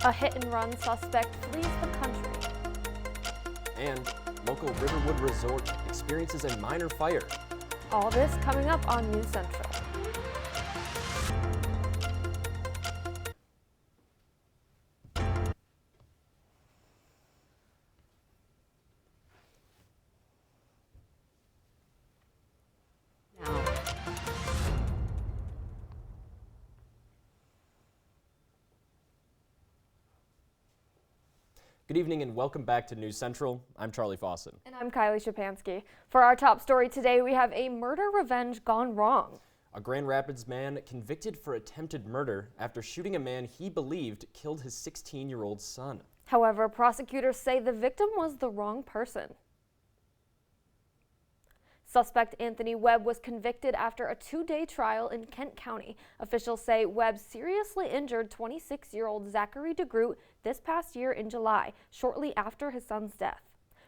A hit-and-run suspect flees the country. And local Riverwood Resort experiences a minor fire. All this coming up on News Central. Good evening and welcome back to News Central. I'm Charlie Fawcett. And I'm Kylie Shapansky. For our top story today, we have a murder revenge gone wrong. A Grand Rapids man convicted for attempted murder after shooting a man he believed killed his 16-year-old son. However, prosecutors say the victim was the wrong person. Suspect Anthony Webb was convicted after a 2-day trial in Kent County. Officials say Webb seriously injured 26-year-old Zachary DeGroot this past year in July, shortly after his son's death.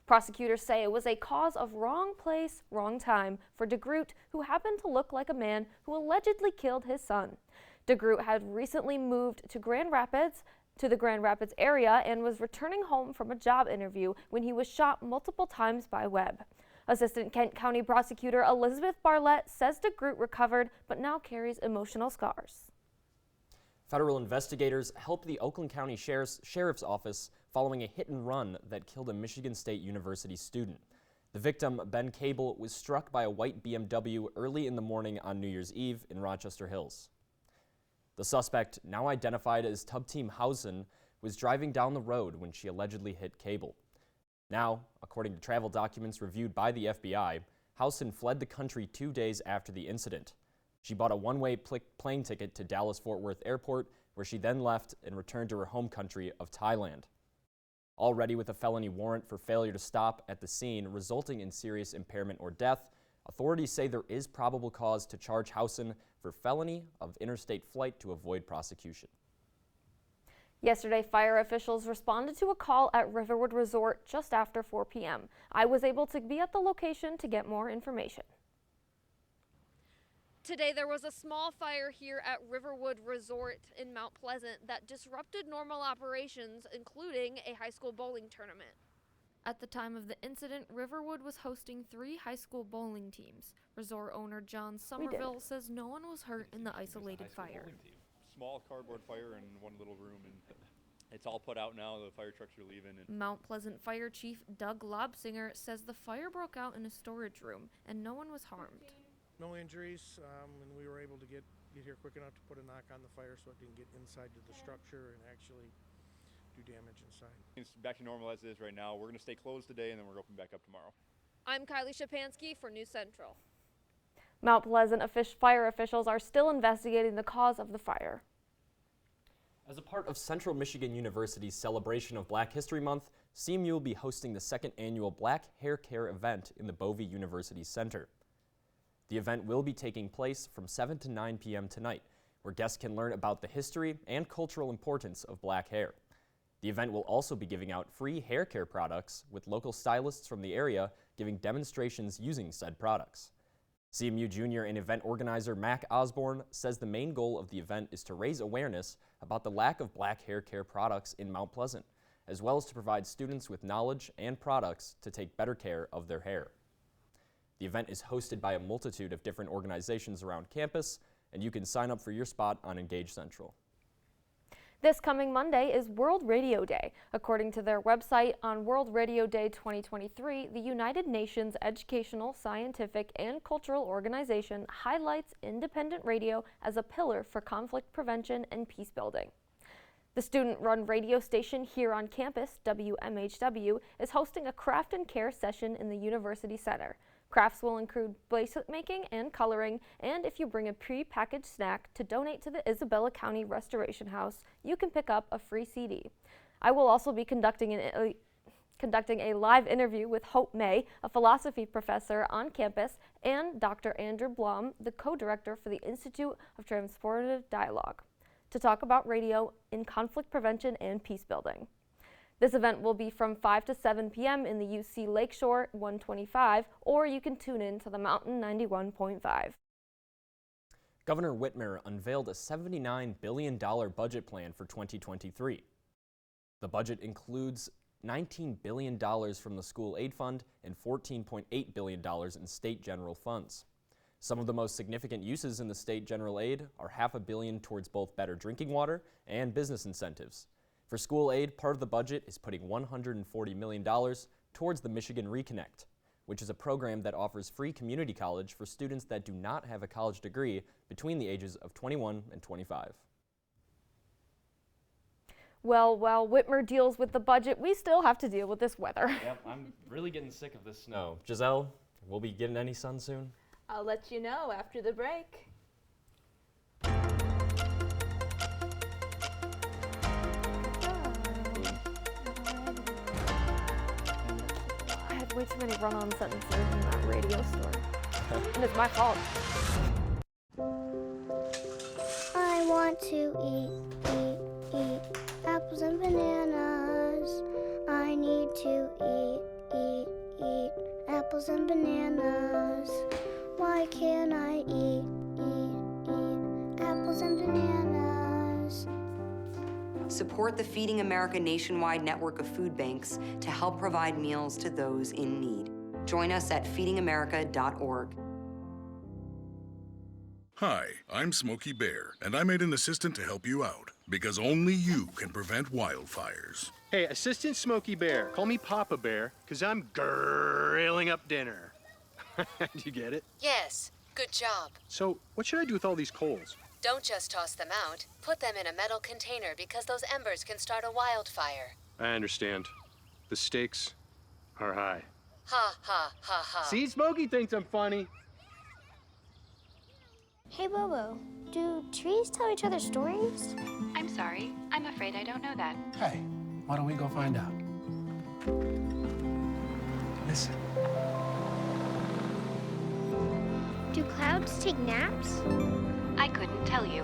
Prosecutors say it was a cause of wrong place, wrong time for DeGroot, who happened to look like a man who allegedly killed his son. DeGroot had recently moved to the Grand Rapids area and was returning home from a job interview when he was shot multiple times by Webb. Assistant Kent County Prosecutor Elizabeth Barlett says DeGroot recovered but now carries emotional scars. Federal investigators helped the Oakland County Sheriff's Office following a hit-and-run that killed a Michigan State University student. The victim, Ben Cable, was struck by a white BMW early in the morning on New Year's Eve in Rochester Hills. The suspect, now identified as Tub Team Housen, was driving down the road when she allegedly hit Cable. Now, according to travel documents reviewed by the FBI, Housen fled the country 2 days after the incident. She bought a one-way plane ticket to Dallas-Fort Worth Airport, where she then left and returned to her home country of Thailand. Already with a felony warrant for failure to stop at the scene resulting in serious impairment or death, authorities say there is probable cause to charge Housen for felony of interstate flight to avoid prosecution. Yesterday, fire officials responded to a call at Riverwood Resort just after 4 p.m. I was able to be at the location to get more information. Today, there was a small fire here at Riverwood Resort in Mount Pleasant that disrupted normal operations, including a high school bowling tournament. At the time of the incident, Riverwood was hosting 3 high school bowling teams. Resort owner John Somerville says no one was hurt in the isolated fire. Small cardboard fire in one little room, and it's all put out now. The fire trucks are leaving. Mount Pleasant Fire Chief Doug Lobsinger says the fire broke out in a storage room and no one was harmed. No injuries, and we were able to get here quick enough to put a knock on the fire so it didn't get inside to the structure and actually do damage inside. It's back to normal as it is right now. We're going to stay closed today, and then we're open back up tomorrow. I'm Kylie Shapansky for News Central. Mount Pleasant fire officials are still investigating the cause of the fire. As a part of Central Michigan University's celebration of Black History Month, CMU will be hosting the 2nd annual Black Hair Care event in the Bovey University Center. The event will be taking place from 7 to 9 p.m. tonight, where guests can learn about the history and cultural importance of black hair. The event will also be giving out free hair care products, with local stylists from the area giving demonstrations using said products. CMU junior and event organizer Mac Osborne says the main goal of the event is to raise awareness about the lack of black hair care products in Mount Pleasant, as well as to provide students with knowledge and products to take better care of their hair. The event is hosted by a multitude of different organizations around campus, and you can sign up for your spot on Engage Central. This coming Monday is World Radio Day. According to their website, on World Radio Day 2023, the United Nations Educational, Scientific, and Cultural Organization highlights independent radio as a pillar for conflict prevention and peace building. The student-run radio station here on campus, WMHW, is hosting a craft and care session in the University Center. Crafts will include bracelet making and coloring, and if you bring a pre-packaged snack to donate to the Isabella County Restoration House, you can pick up a free CD. I will also be conducting a live interview with Hope May, a philosophy professor on campus, and Dr. Andrew Blum, the co-director for the Institute of Transformative Dialogue, to talk about radio in conflict prevention and peace building. This event will be from 5 to 7 p.m. in the UC Lakeshore 125, or you can tune in to the Mountain 91.5. Governor Whitmer unveiled a $79 billion budget plan for 2023. The budget includes $19 billion from the school aid fund and $14.8 billion in state general funds. Some of the most significant uses in the state general aid are $500 million towards both better drinking water and business incentives. For school aid, part of the budget is putting $140 million towards the Michigan Reconnect, which is a program that offers free community college for students that do not have a college degree between the ages of 21 and 25. Well, while Whitmer deals with the budget, we still have to deal with this weather. Yep, I'm really getting sick of this snow. Giselle, will we be getting any sun soon? I'll let you know after the break. I had way too many run-on sentences in that radio store. And it's my fault. I want to eat apples and bananas. I need to eat apples and bananas. Why can't I eat apples and bananas? Support the Feeding America nationwide network of food banks to help provide meals to those in need. Join us at feedingamerica.org. Hi, I'm Smokey Bear, and I made an assistant to help you out, because only you can prevent wildfires. Hey, Assistant Smokey Bear, call me Papa Bear, because I'm grilling up dinner. Do you get it? Yes, good job. So, what should I do with all these coals? Don't just toss them out. Put them in a metal container because those embers can start a wildfire. I understand. The stakes are high. Ha ha ha ha. See, Smokey thinks I'm funny. Hey, Bobo, do trees tell each other stories? I'm sorry. I'm afraid I don't know that. Hey, why don't we go find out? Listen. Do clouds take naps? I couldn't tell you.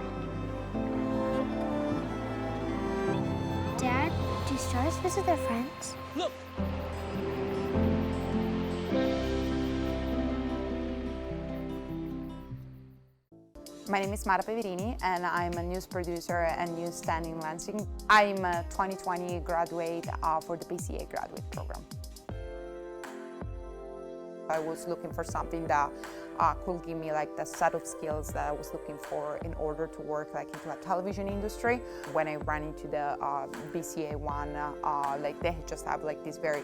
Dad, do stars visit their friends? Look! My name is Mara Peverini, and I'm a news producer and news stand in Lansing. I'm a 2020 graduate for the BCA graduate program. I was looking for something that could give me like the set of skills that I was looking for in order to work like into a television industry. When I ran into the BCA one, like they just have like this very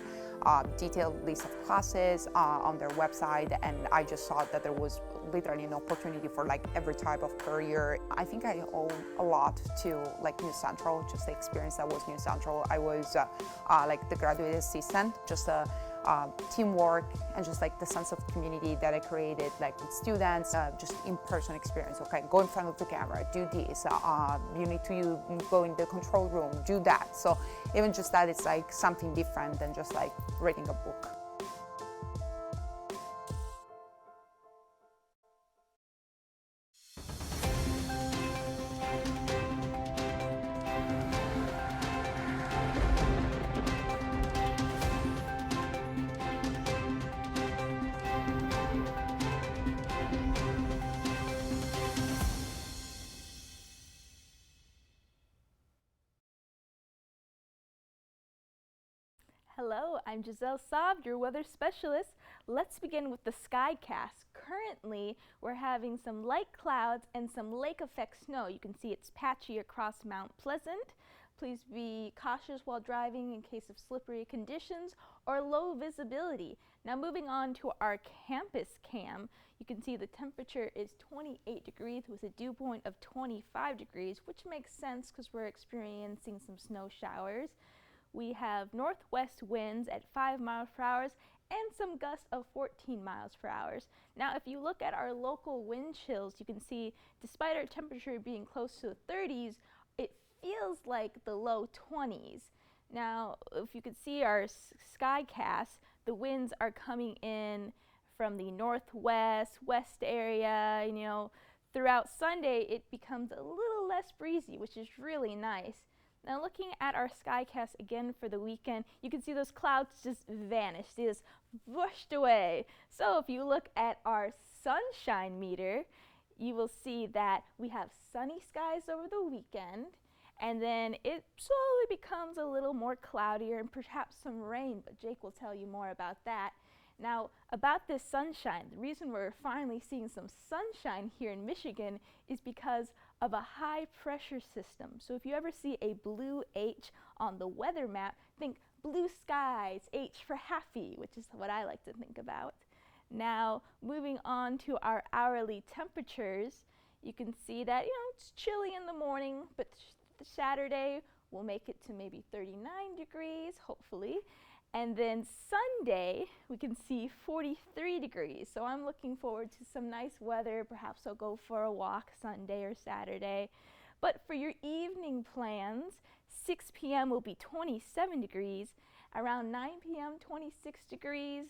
detailed list of classes on their website, and I just saw that there was literally an opportunity for like every type of career. I think I owe a lot to like News Central, just the experience that was News Central. I was like the graduate assistant, just teamwork and just like the sense of community that I created like with students, just in-person experience. Okay, go in front of the camera, do this, you need to go in the control room, do that. So even just that, it's like something different than just like reading a book. Hello, I'm Giselle Saab, your weather specialist. Let's begin with the Skycast. Currently, we're having some light clouds and some lake effect snow. You can see it's patchy across Mount Pleasant. Please be cautious while driving in case of slippery conditions or low visibility. Now moving on to our campus cam, you can see the temperature is 28 degrees with a dew point of 25 degrees, which makes sense because we're experiencing some snow showers. We have northwest winds at 5 miles per hour and some gusts of 14 miles per hour. Now, if you look at our local wind chills, you can see despite our temperature being close to the 30s, it feels like the low 20s. Now, if you could see our Skycast, the winds are coming in from the northwest, west area. You know, throughout Sunday, it becomes a little less breezy, which is really nice. Now looking at our Skycast again for the weekend, you can see those clouds just vanish. They just whooshed away. So if you look at our sunshine meter, you will see that we have sunny skies over the weekend, and then it slowly becomes a little more cloudier and perhaps some rain, but Jake will tell you more about that. Now, about this sunshine, the reason we're finally seeing some sunshine here in Michigan is because of a high pressure system. So if you ever see a blue H on the weather map, think blue skies, H for happy, which is what I like to think about. Now, moving on to our hourly temperatures, you can see that, it's chilly in the morning, but Saturday we'll make it to maybe 39 degrees, hopefully. And then Sunday, we can see 43 degrees. So I'm looking forward to some nice weather. Perhaps I'll go for a walk Sunday or Saturday. But for your evening plans, 6 p.m. will be 27 degrees. Around 9 p.m., 26 degrees,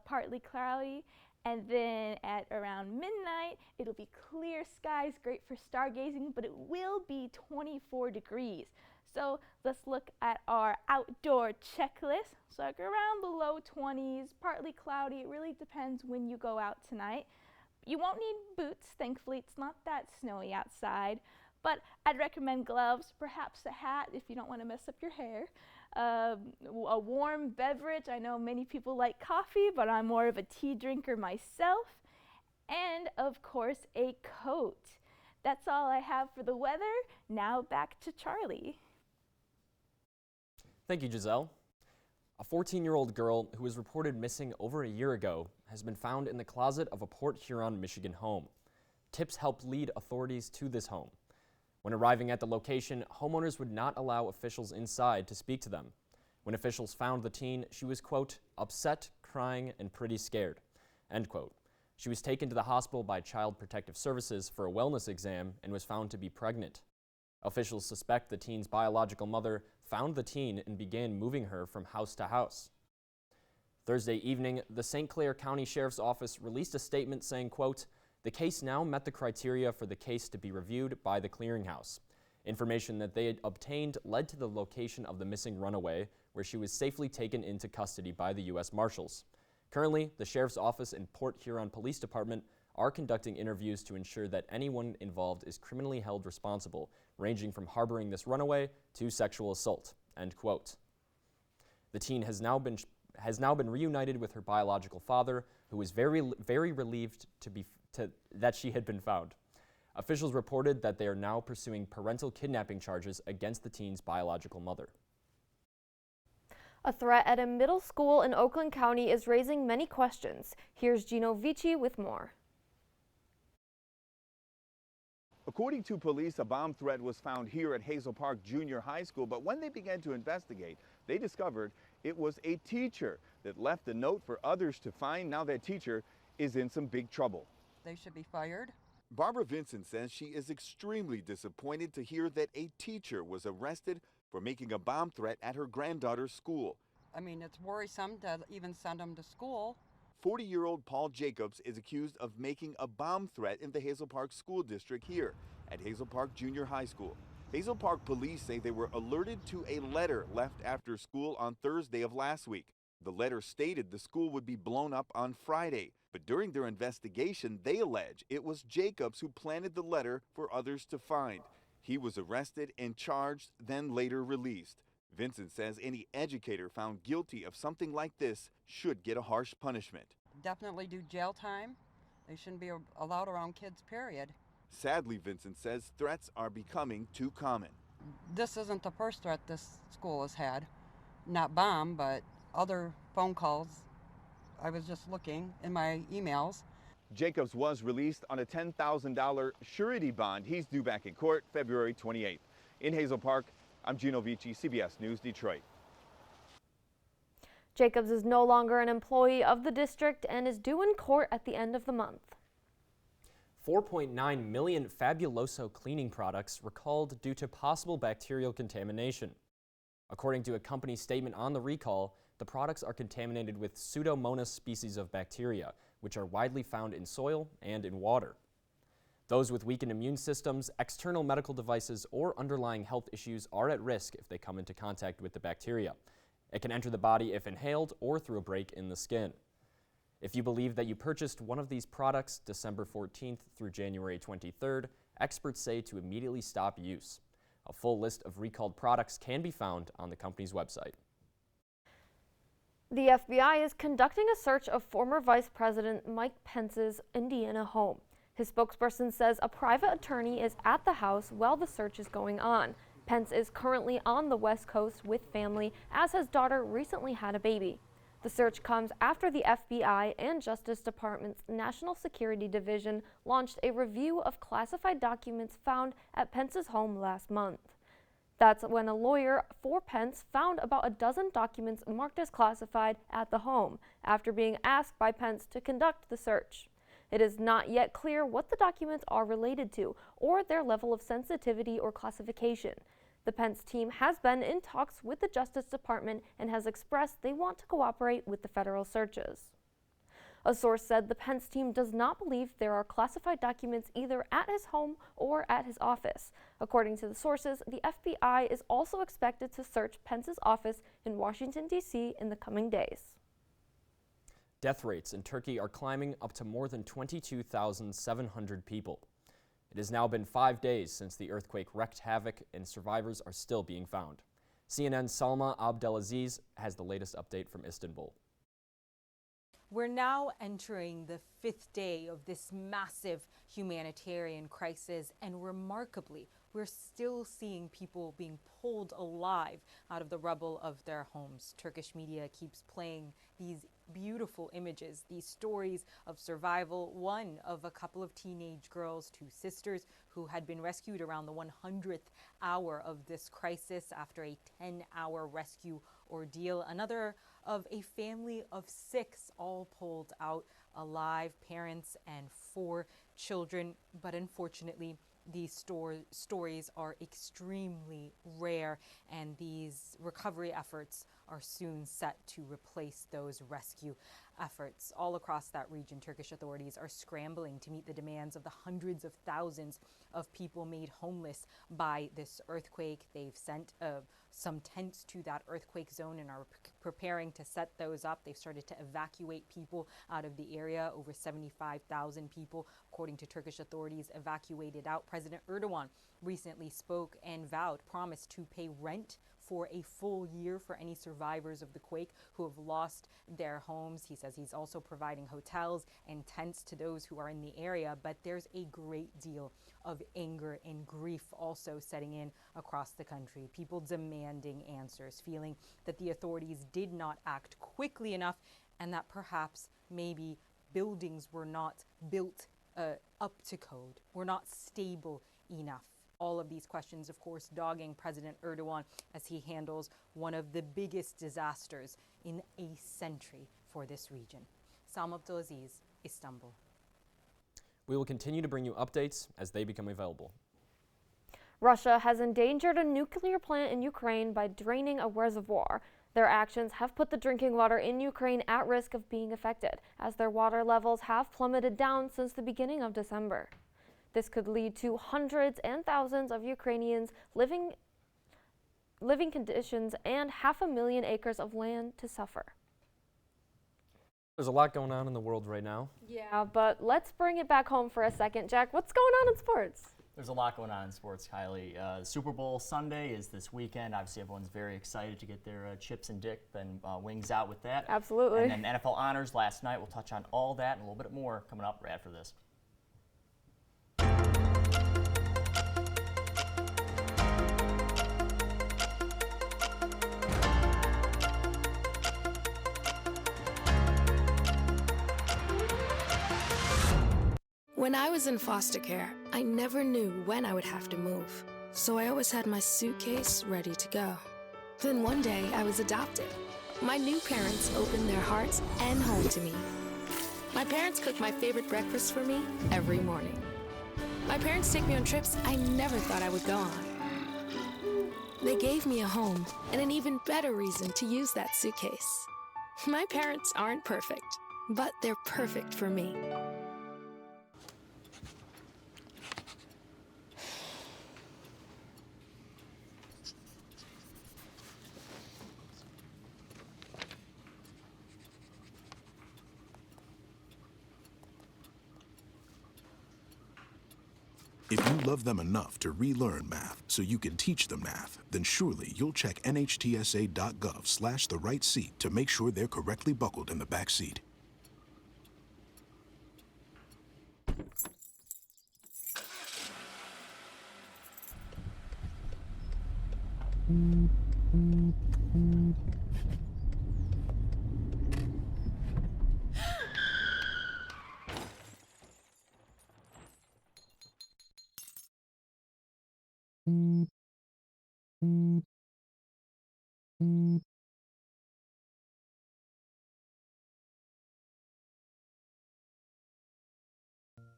partly cloudy. And then at around midnight, it'll be clear skies, great for stargazing, but it will be 24 degrees. So let's look at our outdoor checklist. So like around the low 20s, partly cloudy. It really depends when you go out tonight. You won't need boots, thankfully. It's not that snowy outside. But I'd recommend gloves, perhaps a hat if you don't want to mess up your hair. A warm beverage. I know many people like coffee, but I'm more of a tea drinker myself. And of course, a coat. That's all I have for the weather. Now back to Charlie. Thank you, Giselle. A 14-year-old girl who was reported missing over a year ago has been found in the closet of a Port Huron, Michigan home. Tips helped lead authorities to this home. When arriving at the location, homeowners would not allow officials inside to speak to them. When officials found the teen, she was, quote, upset, crying, and pretty scared, end quote. She was taken to the hospital by Child Protective Services for a wellness exam and was found to be pregnant. Officials suspect the teen's biological mother found the teen and began moving her from house to house. Thursday evening, the St. Clair County Sheriff's Office released a statement saying, quote, the case now met the criteria for the case to be reviewed by the clearinghouse. Information that they had obtained led to the location of the missing runaway, where she was safely taken into custody by the U.S. Marshals. Currently, the Sheriff's Office and Port Huron Police Department are conducting interviews to ensure that anyone involved is criminally held responsible, ranging from harboring this runaway to sexual assault, end quote. The teen has now been reunited with her biological father, who was very relieved that she had been found. Officials reported that they are now pursuing parental kidnapping charges against the teen's biological mother. A threat at a middle school in Oakland County is raising many questions. Here's Gino Vici with more. According to police, a bomb threat was found here at Hazel Park Junior High School, but when they began to investigate, they discovered it was a teacher that left a note for others to find. Now that teacher is in some big trouble. They should be fired. Barbara Vincent says she is extremely disappointed to hear that a teacher was arrested for making a bomb threat at her granddaughter's school. I mean, it's worrisome to even send them to school. 40-year-old Paul Jacobs is accused of making a bomb threat in the Hazel Park School District here at Hazel Park Junior High School. Hazel Park police say they were alerted to a letter left after school on Thursday of last week. The letter stated the school would be blown up on Friday, but during their investigation, they allege it was Jacobs who planted the letter for others to find. He was arrested and charged, then later released. Vincent says any educator found guilty of something like this should get a harsh punishment. Definitely do jail time. They shouldn't be allowed around kids, period. Sadly, Vincent says threats are becoming too common. This isn't the first threat this school has had. Not bomb, but other phone calls. I was just looking in my emails. Jacobs was released on a $10,000 surety bond. He's due back in court February 28th. In Hazel Park, I'm Gino Vici, CBS News, Detroit. Jacobs is no longer an employee of the district and is due in court at the end of the month. 4.9 million Fabuloso cleaning products recalled due to possible bacterial contamination. According to a company statement on the recall, the products are contaminated with Pseudomonas species of bacteria, which are widely found in soil and in water. Those with weakened immune systems, external medical devices, or underlying health issues are at risk if they come into contact with the bacteria. It can enter the body if inhaled or through a break in the skin. If you believe that you purchased one of these products December 14th through January 23rd, experts say to immediately stop use. A full list of recalled products can be found on the company's website. The FBI is conducting a search of former Vice President Mike Pence's Indiana home. His spokesperson says a private attorney is at the house while the search is going on. Pence is currently on the West Coast with family, as his daughter recently had a baby. The search comes after the FBI and Justice Department's National Security Division launched a review of classified documents found at Pence's home last month. That's when a lawyer for Pence found about a dozen documents marked as classified at the home after being asked by Pence to conduct the search. It is not yet clear what the documents are related to or their level of sensitivity or classification. The Pence team has been in talks with the Justice Department and has expressed they want to cooperate with the federal searches. A source said the Pence team does not believe there are classified documents either at his home or at his office. According to the sources, the FBI is also expected to search Pence's office in Washington, D.C. in the coming days. Death rates in Turkey are climbing up to more than 22,700 people. It has now been 5 days since the earthquake wreaked havoc, and survivors are still being found. CNN's Salma Abdelaziz has the latest update from Istanbul. We're now entering the 5th day of this massive humanitarian crisis, and remarkably, we're still seeing people being pulled alive out of the rubble of their homes. Turkish media keeps playing these beautiful images, these stories of survival. One of a couple of teenage girls, 2 sisters, who had been rescued around the 100th hour of this crisis after a 10-hour rescue ordeal. Another of a family of 6, all pulled out alive, parents and 4 children. But unfortunately, these stories are extremely rare, and these recovery efforts are soon set to replace those rescue efforts. All across that region, Turkish authorities are scrambling to meet the demands of the hundreds of thousands of people made homeless by this earthquake. They've sent some tents to that earthquake zone and are preparing to set those up. They've started to evacuate people out of the area. Over 75,000 people, according to Turkish authorities, evacuated out. President Erdogan recently spoke and promised to pay rent for a full year for any survivors of the quake who have lost their homes. He says he's also providing hotels and tents to those who are in the area, but there's a great deal of anger and grief also setting in across the country. People demanding answers, feeling that the authorities did not act quickly enough, and that perhaps maybe buildings were not built up to code, were not stable enough. All of these questions, of course, dogging President Erdogan as he handles one of the biggest disasters in a century for this region. Salma Abdelaziz, Istanbul. We will continue to bring you updates as they become available. Russia has endangered a nuclear plant in Ukraine by draining a reservoir. Their actions have put the drinking water in Ukraine at risk of being affected, as their water levels have plummeted down since the beginning of December. This could lead to hundreds and thousands of Ukrainians living conditions and 500,000 acres of land to suffer. There's a lot going on in the world right now. Yeah, but let's bring it back home for a second. Jack, what's going on in sports? There's a lot going on in sports, Kylie. Super Bowl Sunday is this weekend. Obviously, everyone's very excited to get their chips and dip and wings out with that. Absolutely. And then NFL honors last night. We'll touch on all that and a little bit more coming up right after this. When I was in foster care, I never knew when I would have to move, so I always had my suitcase ready to go. Then one day, I was adopted. My new parents opened their hearts and home to me. My parents cook my favorite breakfast for me every morning. My parents take me on trips I never thought I would go on. They gave me a home and an even better reason to use that suitcase. My parents aren't perfect, but they're perfect for me. If you love them enough to relearn math so you can teach them math, then surely you'll check nhtsa.gov/the-right-seat to make sure they're correctly buckled in the back seat.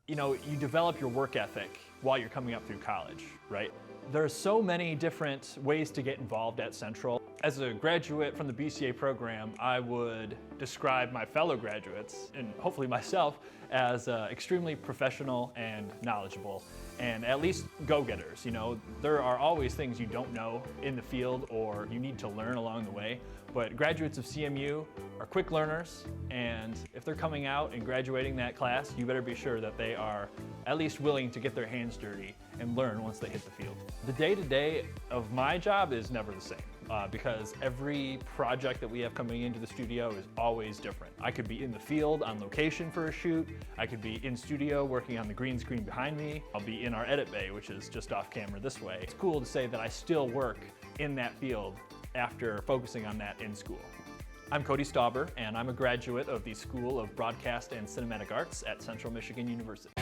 You know, you develop your work ethic while you're coming up through college, right? There are so many different ways to get involved at Central. As a graduate from the BCA program, I would describe my fellow graduates, and hopefully myself, as extremely professional and knowledgeable, and at least go-getters. You know, there are always things you don't know in the field or you need to learn along the way, but graduates of CMU are quick learners, and if they're coming out and graduating that class, you better be sure that they are at least willing to get their hands dirty and learn once they hit the field. The day-to-day of my job is never the same. Because every project that we have coming into the studio is always different. I could be in the field on location for a shoot. I could be in studio working on the green screen behind me. I'll be in our edit bay, which is just off camera this way. It's cool to say that I still work in that field after focusing on that in school. I'm Cody Stauber, and I'm a graduate of the School of Broadcast and Cinematic Arts at Central Michigan University.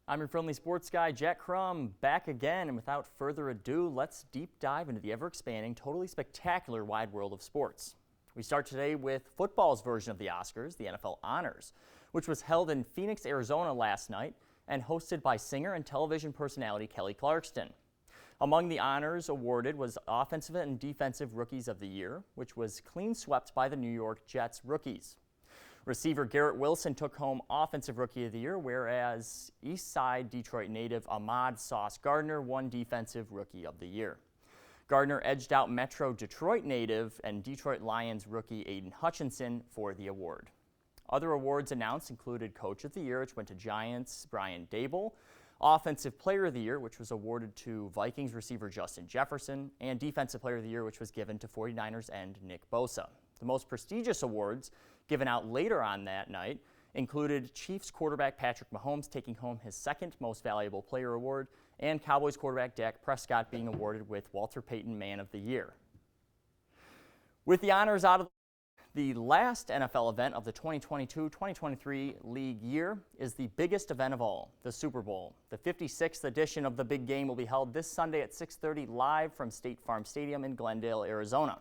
I'm your friendly sports guy, Jack Crum, back again, and without further ado, let's deep dive into the ever-expanding, totally spectacular wide world of sports. We start today with football's version of the Oscars, the NFL Honors, which was held in Phoenix, Arizona last night and hosted by singer and television personality Kelly Clarkson. Among the honors awarded was Offensive and Defensive Rookies of the Year, which was clean swept by the New York Jets rookies. Receiver Garrett Wilson took home Offensive Rookie of the Year, whereas East Side Detroit native Ahmad Sauce Gardner won Defensive Rookie of the Year. Gardner edged out Metro Detroit native and Detroit Lions rookie Aiden Hutchinson for the award. Other awards announced included Coach of the Year, which went to Giants Brian Daboll, Offensive Player of the Year, which was awarded to Vikings receiver Justin Jefferson, and Defensive Player of the Year, which was given to 49ers end Nick Bosa. The most prestigious awards given out later on that night included Chiefs quarterback Patrick Mahomes taking home his second most valuable player award, and Cowboys quarterback Dak Prescott being awarded with Walter Payton Man of the Year. With the honors out of the last NFL event of the 2022-2023 league year is the biggest event of all, the Super Bowl. The 56th edition of the big game will be held this Sunday at 6:30 live from State Farm Stadium in Glendale, Arizona.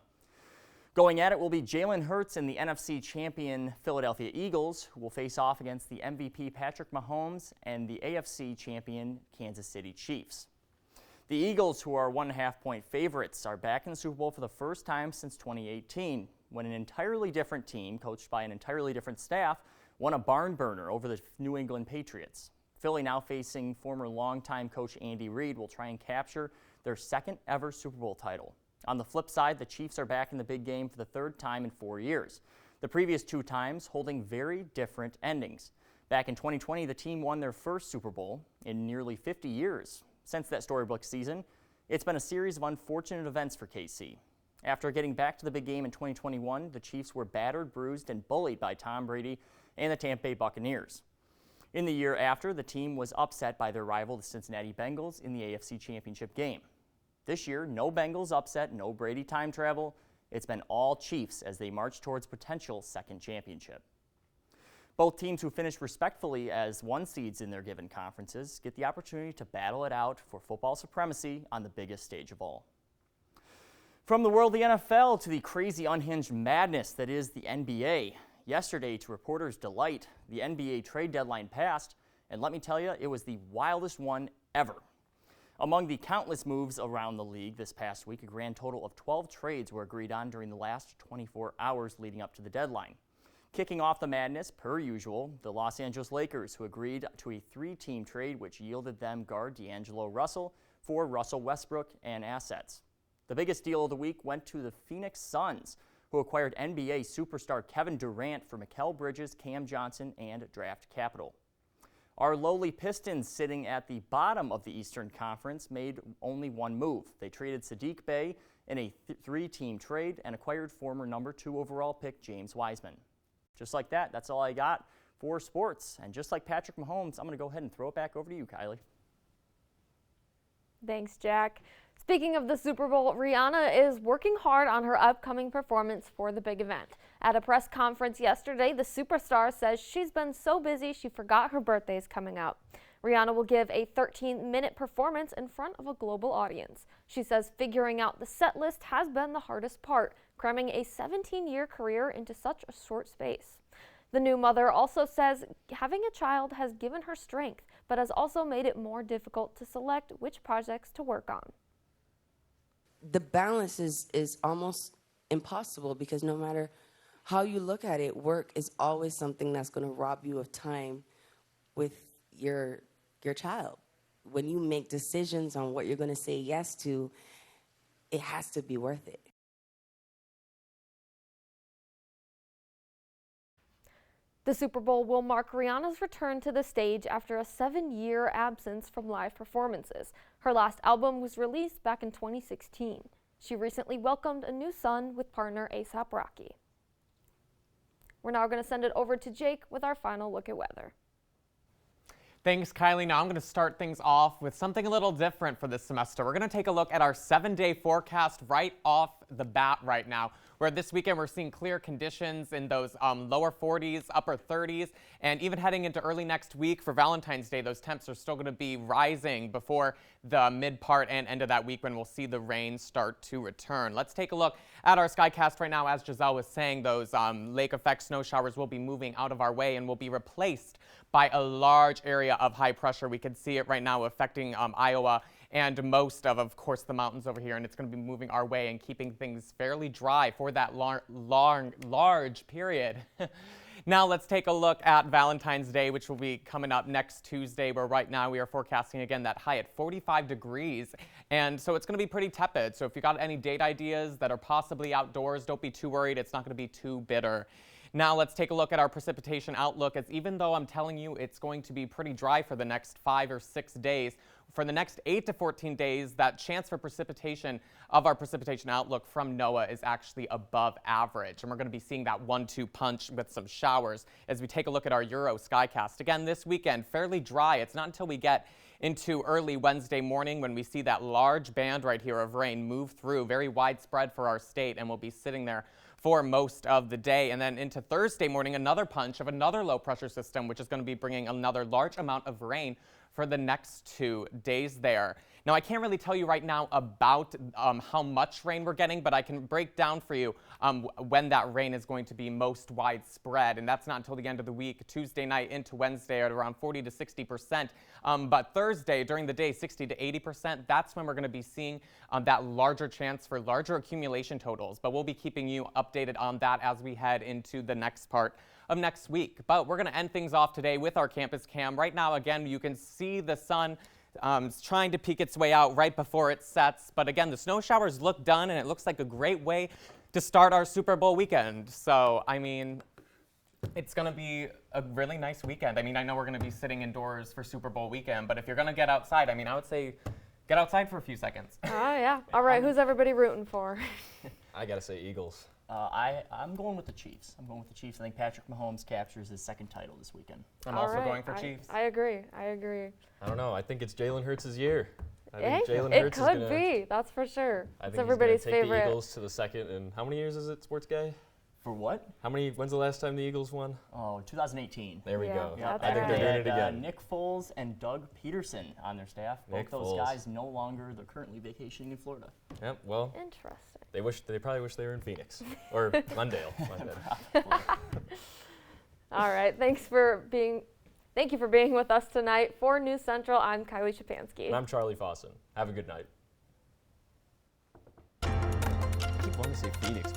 Going at it will be Jalen Hurts and the NFC champion Philadelphia Eagles, who will face off against the MVP Patrick Mahomes and the AFC champion Kansas City Chiefs. The Eagles, who are 1.5-point favorites, are back in the Super Bowl for the first time since 2018, when an entirely different team, coached by an entirely different staff, won a barn burner over the New England Patriots. Philly, now facing former longtime coach Andy Reid, will try and capture their second ever Super Bowl title. On the flip side, the Chiefs are back in the big game for the third time in 4 years, the previous 2 times holding very different endings. Back in 2020, the team won their first Super Bowl in nearly 50 years. Since that storybook season, it's been a series of unfortunate events for KC. After getting back to the big game in 2021, the Chiefs were battered, bruised, and bullied by Tom Brady and the Tampa Bay Buccaneers. In the year after, the team was upset by their rival, the Cincinnati Bengals, in the AFC Championship game. This year, no Bengals upset, no Brady time travel. It's been all Chiefs as they march towards potential second championship. Both teams who finished respectfully as 1 seeds in their given conferences get the opportunity to battle it out for football supremacy on the biggest stage of all. From the world of the NFL to the crazy unhinged madness that is the NBA. Yesterday, to reporters' delight, the NBA trade deadline passed, and let me tell you, it was the wildest one ever. Among the countless moves around the league this past week, a grand total of 12 trades were agreed on during the last 24 hours leading up to the deadline. Kicking off the madness, per usual, the Los Angeles Lakers, who agreed to a 3-team trade which yielded them guard D'Angelo Russell for Russell Westbrook and assets. The biggest deal of the week went to the Phoenix Suns, who acquired NBA superstar Kevin Durant for Mikal Bridges, Cam Johnson, and draft capital. Our lowly Pistons, sitting at the bottom of the Eastern Conference, made only one move. They traded Sadiq Bey in a three-team trade and acquired former number 2 overall pick James Wiseman. Just like that, that's all I got for sports. And just like Patrick Mahomes, I'm going to go ahead and throw it back over to you, Kylie. Thanks, Jack. Speaking of the Super Bowl, Rihanna is working hard on her upcoming performance for the big event. At a press conference yesterday, the superstar says she's been so busy she forgot her birthday is coming up. Rihanna will give a 13-minute performance in front of a global audience. She says figuring out the set list has been the hardest part, cramming a 17-year career into such a short space. The new mother also says having a child has given her strength, but has also made it more difficult to select which projects to work on. The balance is almost impossible because no matter how you look at it, work is always something that's going to rob you of time with your child. When you make decisions on what you're going to say yes to, it has to be worth it. The Super Bowl will mark Rihanna's return to the stage after a 7-year absence from live performances. Her last album was released back in 2016. She recently welcomed a new son with partner A$AP Rocky. We're now going to send it over to Jake with our final look at weather. Thanks, Kylie. Now I'm going to start things off with something a little different for this semester. We're going to take a look at our 7-day forecast right off the bat right now, where this weekend we're seeing clear conditions in those lower 40s, upper 30s, and even heading into early next week for Valentine's Day, those temps are still going to be rising before the mid part and end of that week when we'll see the rain start to return. Let's take a look at our skycast right now. As Giselle was saying, those lake effect snow showers will be moving out of our way and will be replaced by a large area of high pressure. We can see it right now affecting Iowa and most of course, the mountains over here, and it's going to be moving our way and keeping things fairly dry for that large period. Now let's take a look at Valentine's Day, which will be coming up next Tuesday, where right now we are forecasting again that high at 45 degrees. And so it's going to be pretty tepid. So if you got any date ideas that are possibly outdoors, don't be too worried. It's not going to be too bitter. Now let's take a look at our precipitation outlook, as even though I'm telling you it's going to be pretty dry for the next 5 or 6 days, for the next 8 to 14 days, that chance for precipitation of our precipitation outlook from NOAA is actually above average. And we're going to be seeing that 1-2 punch with some showers as we take a look at our Euro skycast. Again, this weekend, fairly dry. It's not until we get into early Wednesday morning when we see that large band right here of rain move through, very widespread for our state, and we'll be sitting there for most of the day. And then into Thursday morning, another punch of another low pressure system, which is going to be bringing another large amount of rain for the next 2 days there. Now, I can't really tell you right now about how much rain we're getting, but I can break down for you when that rain is going to be most widespread, and that's not until the end of the week, Tuesday night into Wednesday at around 40 to 60%. But Thursday, during the day, 60 to 80%, that's when we're going to be seeing that larger chance for larger accumulation totals. But we'll be keeping you updated on that as we head into the next part of next week. But we're going to end things off today with our campus cam. Right now, again, you can see the sun trying to peek its way out right before it sets. But again, the snow showers look done, and it looks like a great way to start our Super Bowl weekend. So, I mean, it's going to be a really nice weekend. I mean, I know we're going to be sitting indoors for Super Bowl weekend, but if you're going to get outside, I mean, I would say get outside for a few seconds. Oh, yeah. All right, who's everybody rooting for? I got to say Eagles. I'm going with the Chiefs. I think Patrick Mahomes captures his second title this weekend. I'm also going for Chiefs. I agree. I don't know. I think it's Jalen Hurts' year. I think Jalen Hurts is gonna be. That's for sure. It's everybody's favorite. Take the Eagles to the second. And how many years is it, Sports Guy? For what? When's the last time the Eagles won? Oh, 2018. There we go. Yeah, I think they're doing it again. Nick Foles and Doug Peterson on their staff. Both those guys no longer. They're currently vacationing in Florida. Yep. Well. Interesting. They probably wish they were in Phoenix or Glendale. All right. Thank you for being with us tonight. For News Central, I'm Kylie Shapansky. And I'm Charlie Fawson. Have a good night. I keep wanting to say Phoenix.